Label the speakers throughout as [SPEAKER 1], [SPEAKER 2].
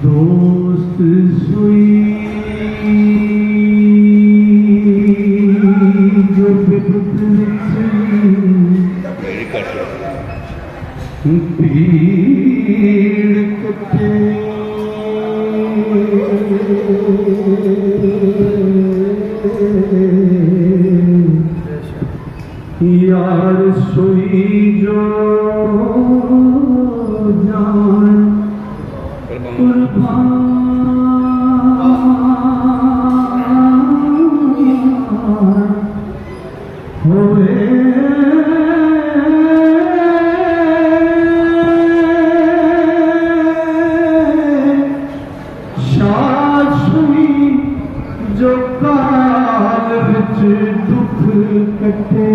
[SPEAKER 1] दोस्त सुई जो पीड़ कटे यार सुई जो जान कुर्बान होए शाशुई जो काल विच दुख कटे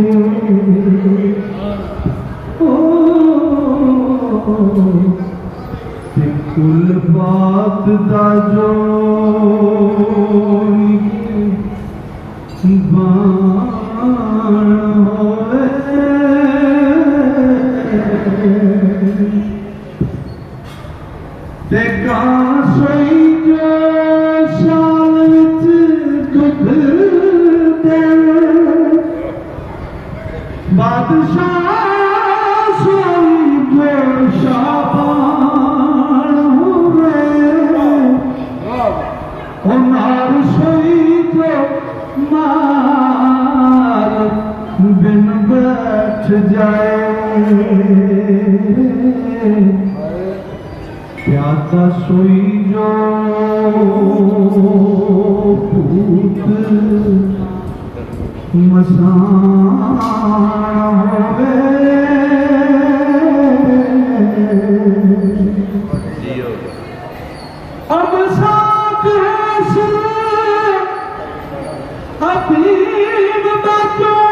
[SPEAKER 1] कुल बात दा जो बाण होवे ते कासई जो शाल विच दुख दे बादशाह सोई जो शाबान मार बिन बैठ जाए प्यासा सोई जो पूत मसान होवे अब साथ है हबीब बातों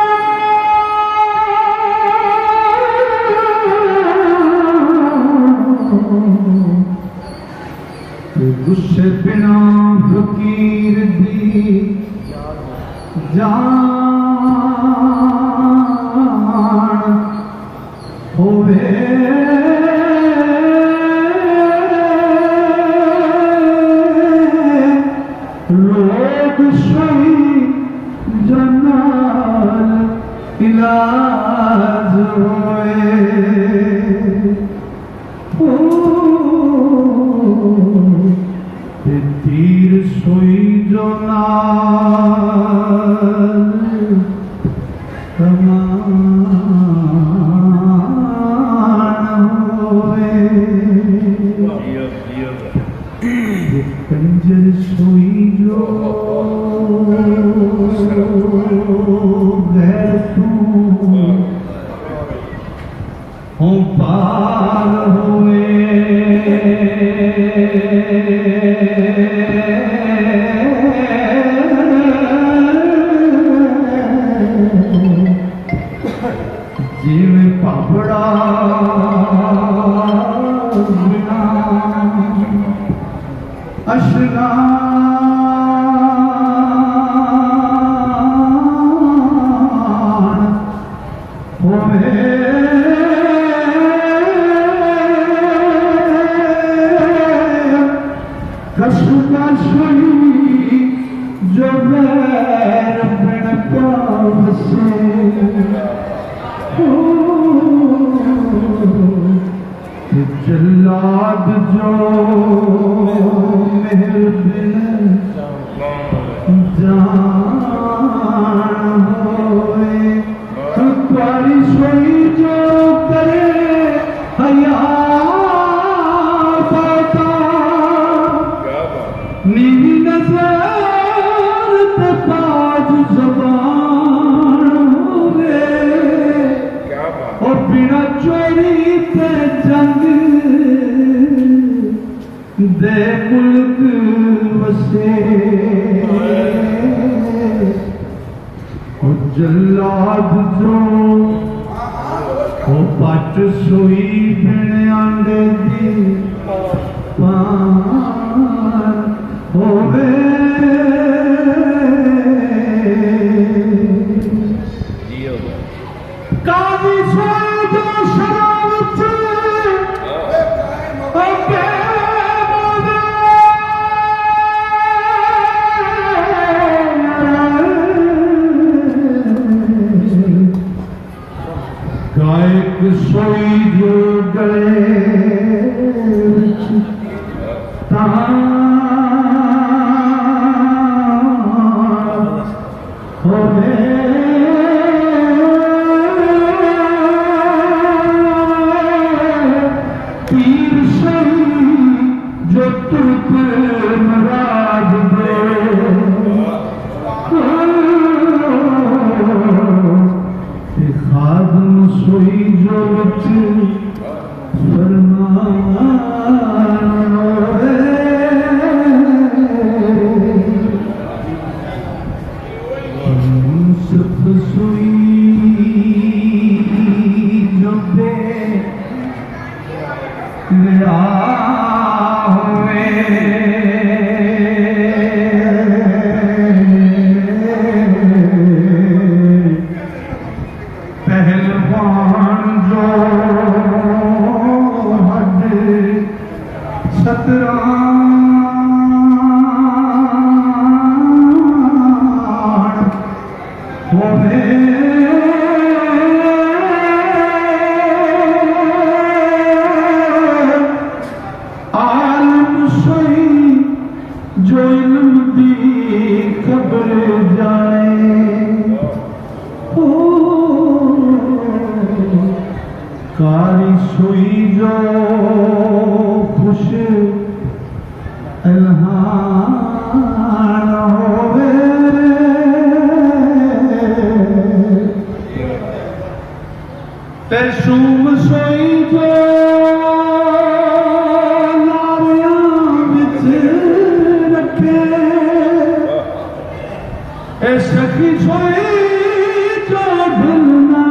[SPEAKER 1] गुस्से बिना फकीर दी जान होवे लोग सोई जन्नत इलाज होए तीर सोई जो नाल कमान होए कंजर सोई जो पार हुए जीव पापड़ा अशना जो बैर बिन से जल्लाद जो मेहर बिन जान होए तुम्हारी सोई जो करे हया नीवी नजर ते पाज जबान होवे और बिना चोरी ते जंग दे मुल्क वसे जल्लाद जो पट सोई बिन आंडे दी मराद दे खादम सोई जो विच पहलवान जो हद सतरान होवे आलम सही जो इल्म दी खबर जाए कारी सोई जो खुश इल्हान होवे तरशूम सोई जो लारियां विच रखे ए सखी सोई जो दिल ना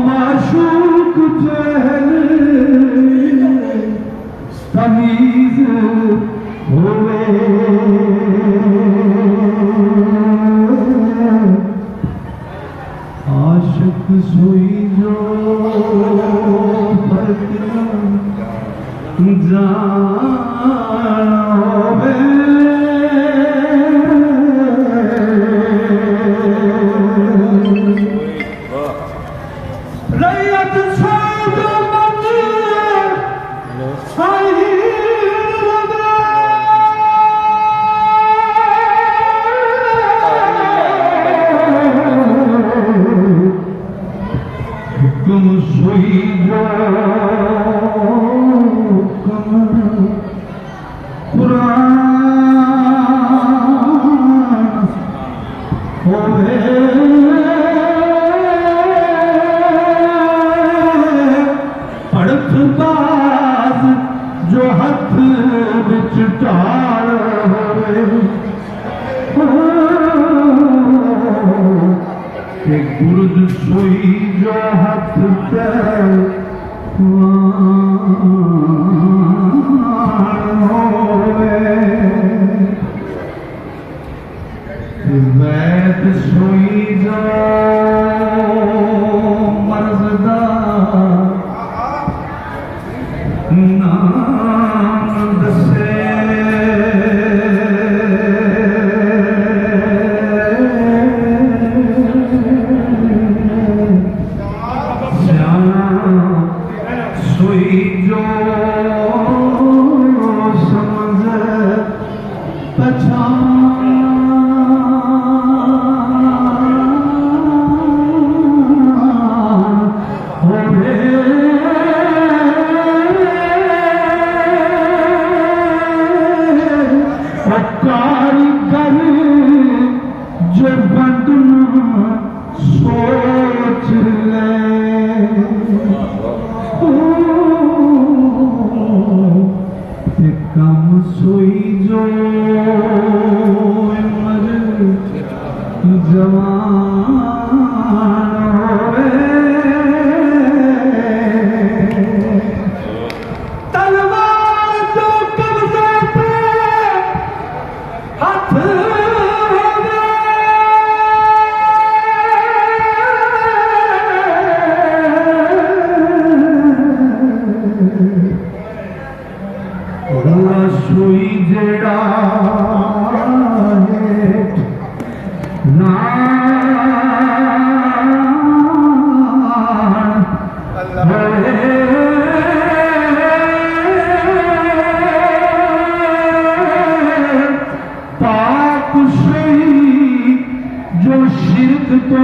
[SPEAKER 1] माशूक चहल तमीज होवे आशिक सोई जो फर्क जान होवे रैयत साध मन साई हुक्म सोई जो कुरान होवे जो हथ विच ढाल होवे ते गुरज सोई जो हथ पैवान होवे वैद सोई जो मर्ज़दा नाम दसे सोई जो समझ पहचान होवे कारीगर जो बंदना सोच ले कम सोई जो मर जवान होवे तलवार जो कब्जे पे हाथ सोई जेड़ा पाप सही जो शिरक तो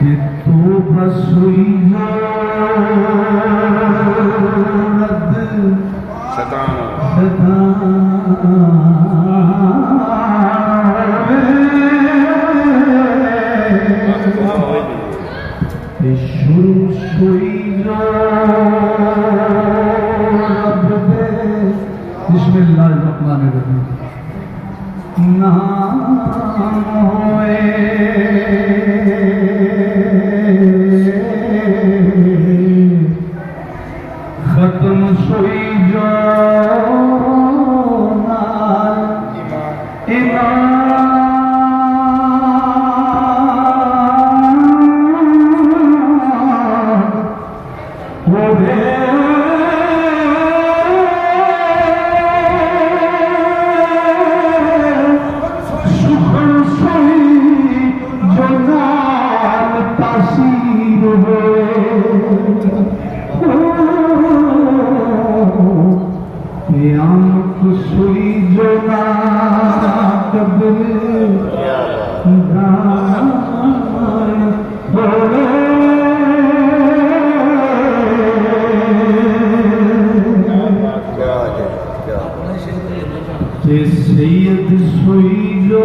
[SPEAKER 1] कि तू बस हुई रद शुरू सुई रब दे बिस्मिल्लाहिर्रहमानिर्रहीम नाम होए खत्म सुई जो सैयद सोई जो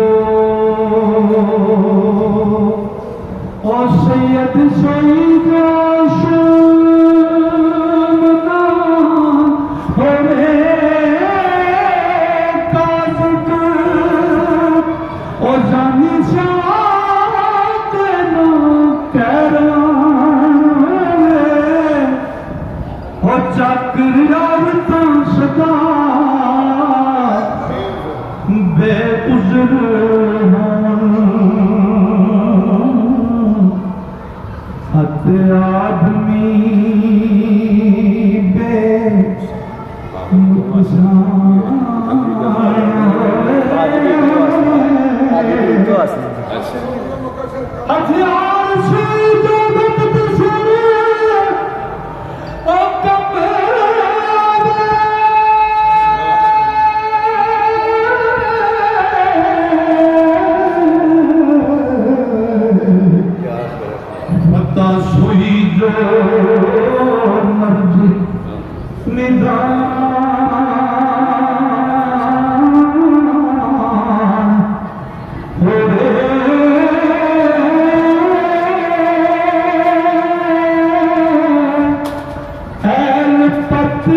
[SPEAKER 1] ओ सैयद सोई जो शुमना हो रे काज़िक ओ जानी चाहत ना कराने ओ चक्र यारता सदा बेउज़्र हद आदमी हथियार से जो बत सुने ओ कब सोई जो मर्जी निदान हो रे ऐन पत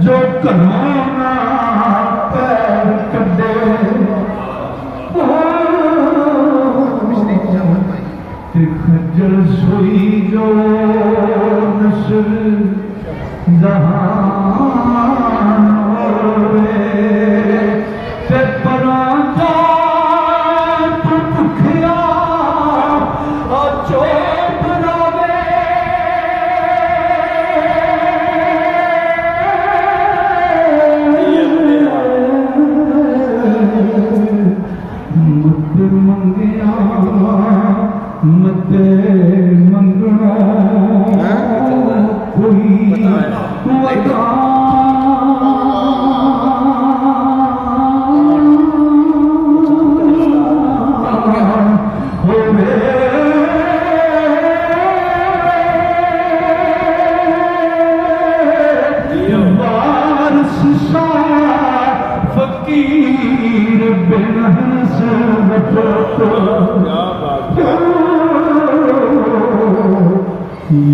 [SPEAKER 1] जो करोना पैर कदे खजल सोई जो नस्र जहान होवे ते परांठा तू भुखिया आ चोप रावे मुत मंगिया मत मंगना कोई वदा वारिस फकीर बिन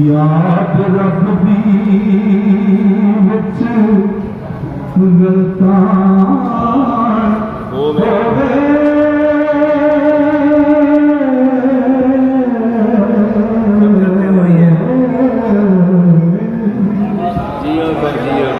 [SPEAKER 1] याद रब दी विच गलता